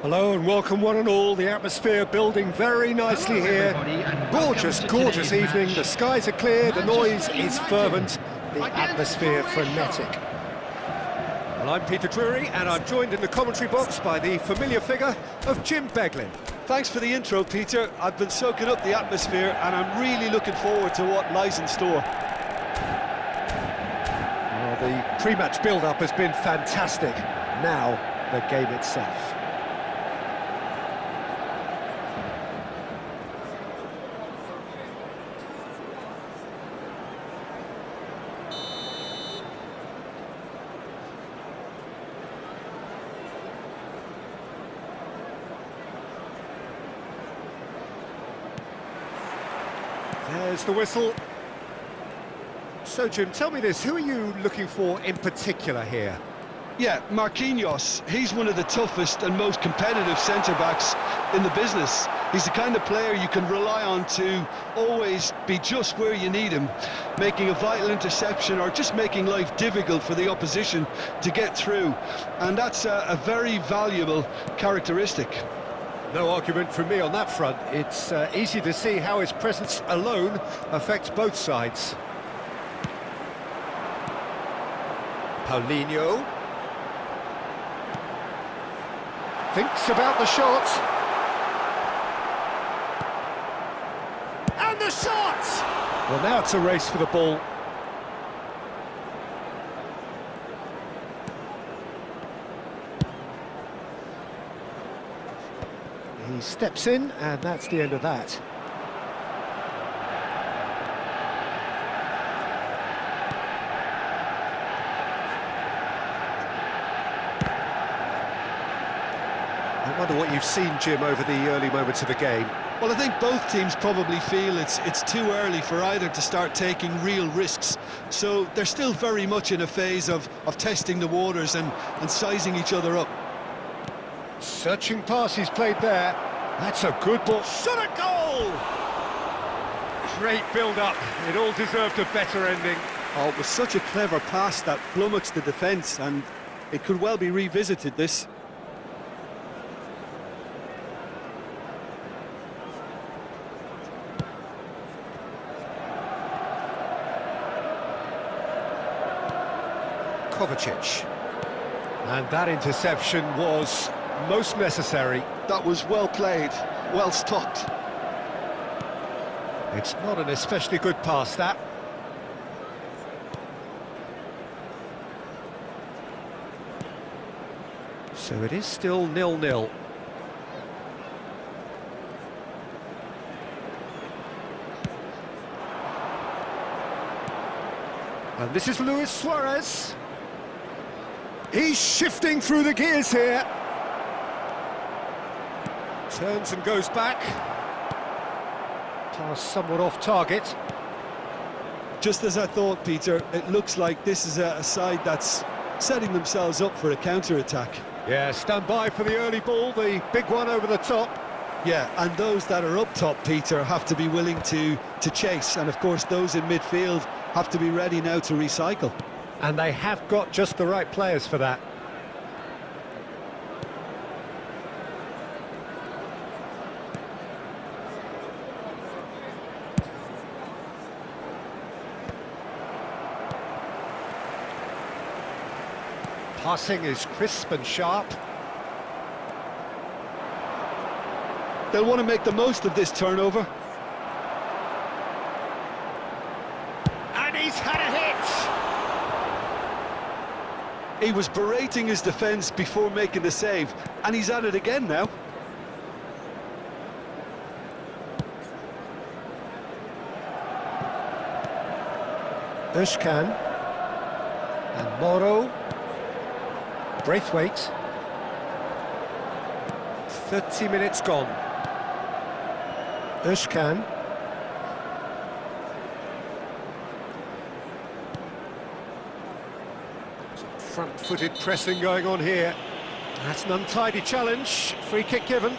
Hello and welcome one and all. The atmosphere building very nicely here. Gorgeous evening. The skies are clear, the noise is fervent, the atmosphere frenetic. Well, I'm Peter Drury and I'm joined in the commentary box by the familiar figure of Jim Beglin. Thanks for the intro, Peter. I've been soaking up the atmosphere and I'm really looking forward to what lies in store. Well, the pre-match build-up has been fantastic. Now, the game itself. There's the whistle. So, Jim, tell me this, who are you looking for in particular here? Yeah, Marquinhos. He's one of the toughest and most competitive centre-backs in the business. He's the kind of player you can rely on to always be just where you need him, making a vital interception or just making life difficult for the opposition to get through. And that's a very valuable characteristic. No argument from me on that front. It's easy to see how his presence alone affects both sides. Paulinho thinks about the shot. And the shot! Well, now it's a race for the ball. He steps in, and that's the end of that. I wonder what you've seen, Jim, over the early moments of the game. Well, I think both teams probably feel it's too early for either to start taking real risks. So they're still very much in a phase of testing the waters and sizing each other up. Searching pass he's played there. That's a good ball. Shot a goal! Great build-up. It all deserved a better ending. Oh, it was such a clever pass that flummoxed the defence, and it could well be revisited, this. Kovacic. And that interception was most necessary. That was well played, well stopped. It's not an especially good pass, that. So it is still 0-0. And this is Luis Suarez. He's shifting through the gears here. Turns and goes back. Pass somewhat off target. Just as I thought, Peter, it looks like this is a side that's setting themselves up for a counter-attack. Yeah, stand by for the early ball, the big one over the top. Yeah, and those that are up top, Peter, have to be willing to chase. And, of course, those in midfield have to be ready now to recycle. And they have got just the right players for that. Passing is crisp and sharp. They'll want to make the most of this turnover. And he's had a hit! He was berating his defence before making the save, and he's at it again now. Özcan. And Moro. Braithwaite. 30 minutes gone. Özcan. Front-footed pressing going on here. That's an untidy challenge. Free kick given.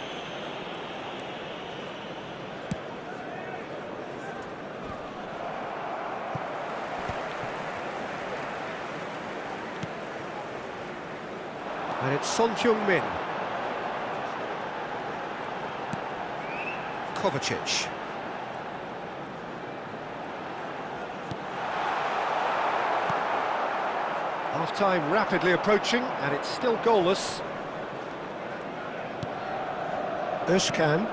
And it's Son Heung-min. Kovacic. Half-time rapidly approaching, and it's still goalless. Özcan.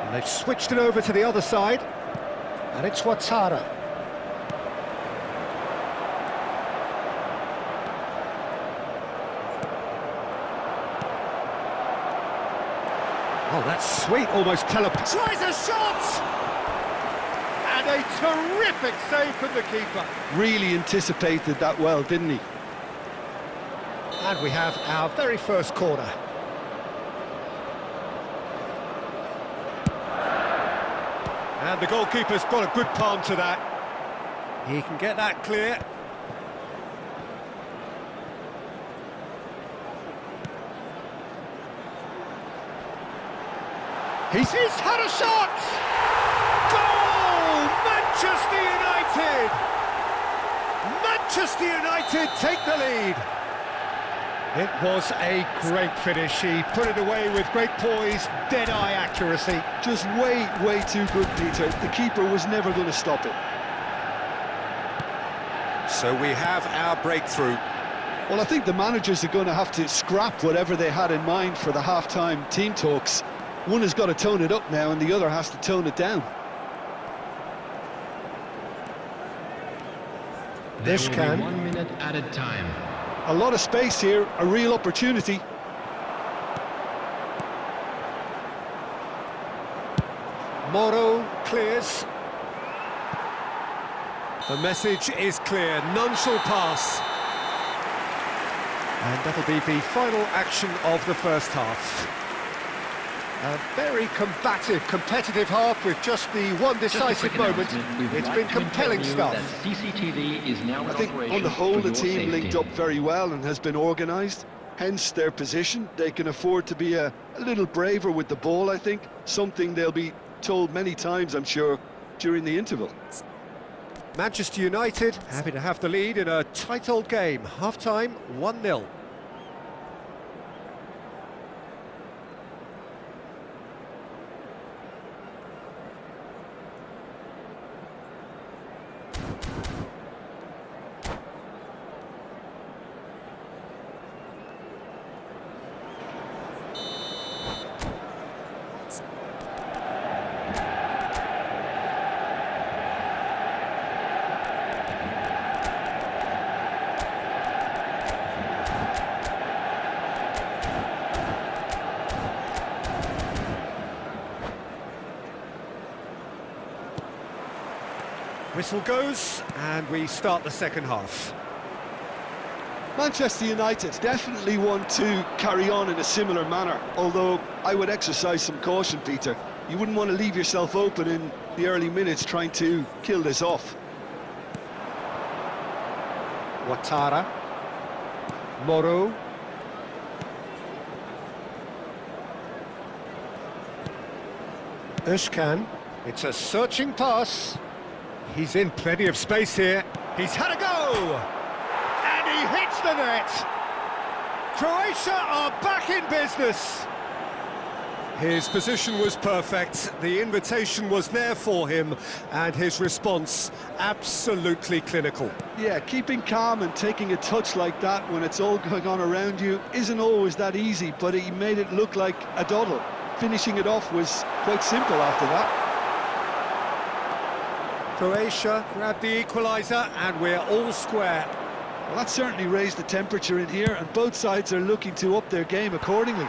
And they've switched it over to the other side, and it's Ouattara. Oh, that's sweet, almost teleport. Tries a shot! And a terrific save from the keeper. Really anticipated that well, didn't he? And we have our very first corner. And the goalkeeper's got a good palm to that. He can get that clear. He's had a shot! Goal! Manchester United! Manchester United take the lead. It was a great finish. He put it away with great poise, dead-eye accuracy. Just way too good, Peter. The keeper was never going to stop it. So we have our breakthrough. Well, I think the managers are going to have to scrap whatever they had in mind for the half-time team talks. One has got to tone it up now, and the other has to tone it down. This can 1 minute at a time. A lot of space here, a real opportunity. Moro clears. The message is clear, none shall pass. And that'll be the final action of the first half. A very combative, competitive half with just the one decisive moment. It's been compelling stuff. CCTV is now I think on the whole the team linked up very well and has been organised, hence their position. They can afford to be a little braver with the ball, I think, something they'll be told many times, I'm sure, during the interval. Manchester United happy to have the lead in a tight old game. Half-time, 1-0. Whistle goes, and we start the second half. Manchester United definitely want to carry on in a similar manner, although I would exercise some caution, Peter. You wouldn't want to leave yourself open in the early minutes trying to kill this off. Ouattara. Moro. Özcan. It's a searching pass. He's in plenty of space here. He's had a go! And he hits the net! Croatia are back in business! His position was perfect, the invitation was there for him, and his response absolutely clinical. Yeah, keeping calm and taking a touch like that when it's all going on around you isn't always that easy, but he made it look like a doddle. Finishing it off was quite simple after that. Croatia grabbed the equaliser, and we're all square. Well, that certainly raised the temperature in here, and both sides are looking to up their game accordingly.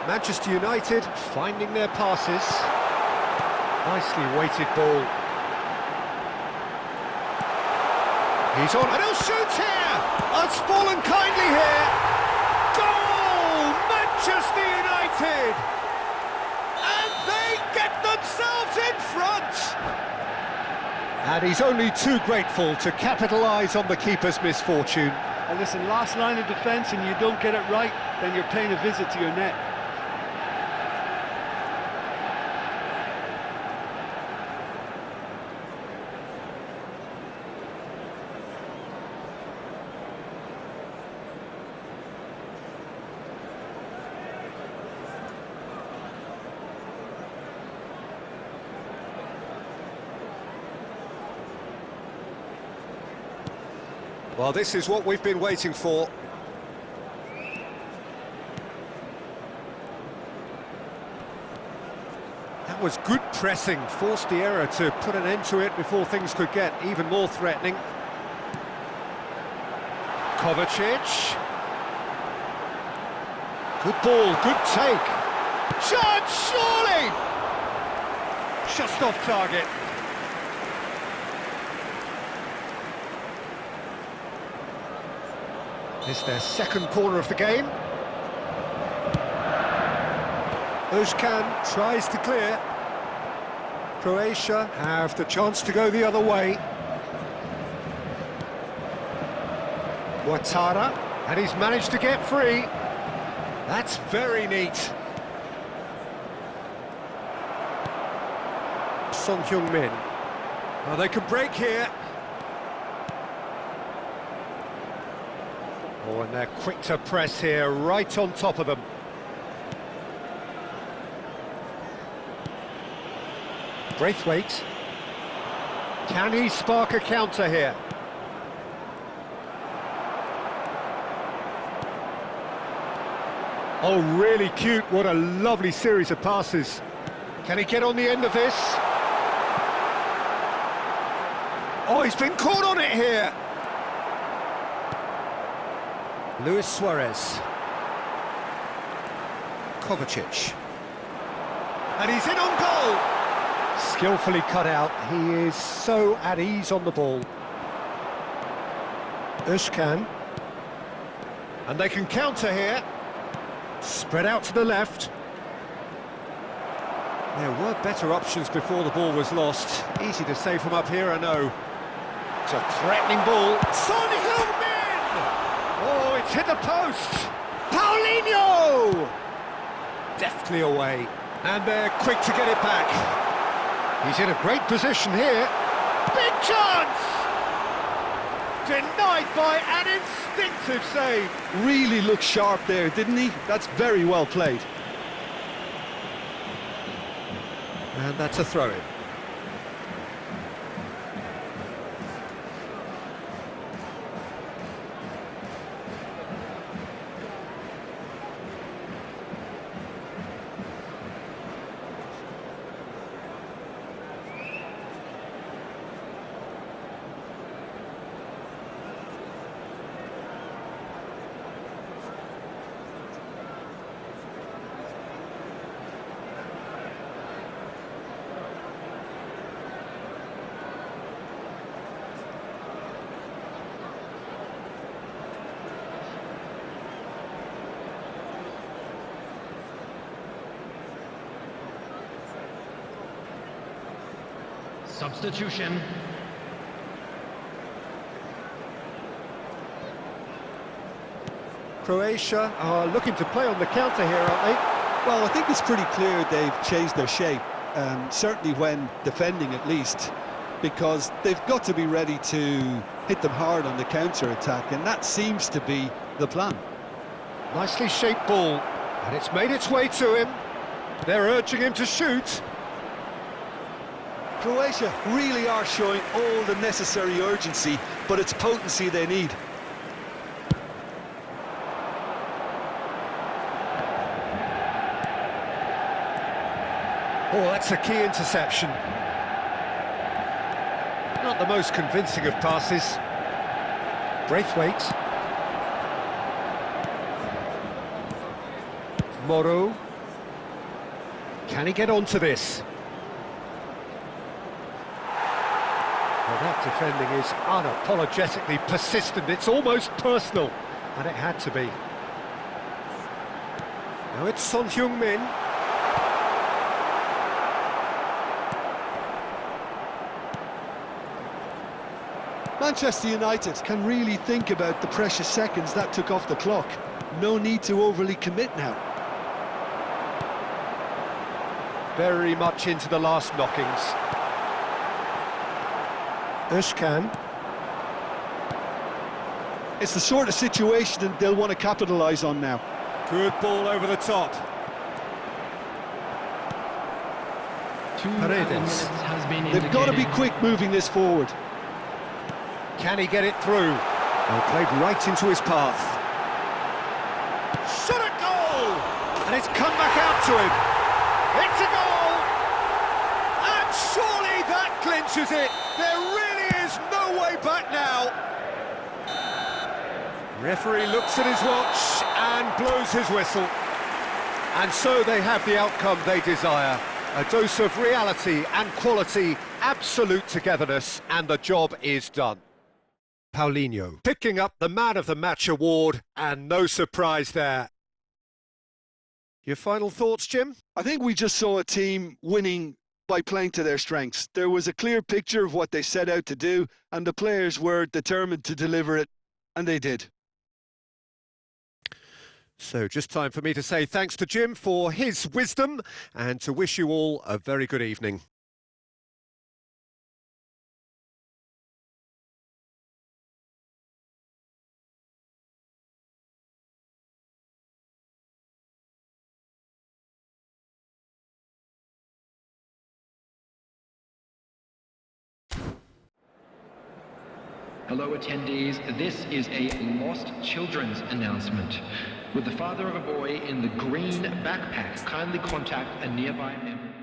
Manchester United finding their passes. Nicely weighted ball. He's on, and he'll shoot here! It's fallen kindly here! Goal! Manchester United! And they get themselves in front! And he's only too grateful to capitalise on the keeper's misfortune. And listen, last line of defence and you don't get it right, then you're paying a visit to your net. Well, this is what we've been waiting for. That was good pressing, forced the error to put an end to it before things could get even more threatening. Kovacic. Good ball, good take. Chance, surely! Just off target. It's their second corner of the game. Özcan tries to clear. Croatia have the chance to go the other way. Ouattara, and he's managed to get free. That's very neat. Son Heung-min. Well, they could break here. Oh, and they're quick to press here, right on top of them. Braithwaite. Can he spark a counter here? Oh, really cute. What a lovely series of passes. Can he get on the end of this? Oh, he's been caught on it here. Luis Suarez. Kovacic. And he's in on goal. Skillfully cut out. He is so at ease on the ball. Özcan. And they can counter here. Spread out to the left. There were better options before the ball was lost. Easy to save from up here, I know. It's a threatening ball. Son Heung-min! Oh, it's hit the post. Paulinho! Deftly away. And they're quick to get it back. He's in a great position here. Big chance! Denied by an instinctive save. Really looked sharp there, didn't he? That's very well played. And that's a throw-in. Substitution. Croatia are looking to play on the counter here, aren't they? Well, I think it's pretty clear they've changed their shape, certainly when defending at least, because they've got to be ready to hit them hard on the counter-attack, and that seems to be the plan. Nicely shaped ball, and it's made its way to him. They're urging him to shoot. Croatia really are showing all the necessary urgency, but it's potency they need. Oh, that's a key interception. Not the most convincing of passes. Braithwaite. Moro. Can he get onto this? Well, that defending is unapologetically persistent. It's almost personal, and it had to be. Now it's Son Heung-min. Manchester United can really think about the precious seconds that took off the clock. No need to overly commit now. Very much into the last knockings. Özcan. It's the sort of situation that they'll want to capitalise on now. Good ball over the top. 2 Paredes. minutes has been They've got to be indicated. quick moving this forward. Can he get it through? Well, played right into his path. Shot at goal! And it's come back out to him. It's a goal! And surely that clinches it. There really is no way back now. Referee looks at his watch and blows his whistle. And so they have the outcome they desire. A dose of reality and quality, absolute togetherness, and the job is done. Paulinho picking up the Man of the Match award, and no surprise there. Your final thoughts, Jim? I think we just saw a team winning by playing to their strengths. There was a clear picture of what they set out to do, and the players were determined to deliver it, and they did. So just time for me to say thanks to Jim for his wisdom and to wish you all a very good evening. Hello attendees, this is a lost children's announcement. With the father of a boy in the green backpack, kindly contact a nearby member.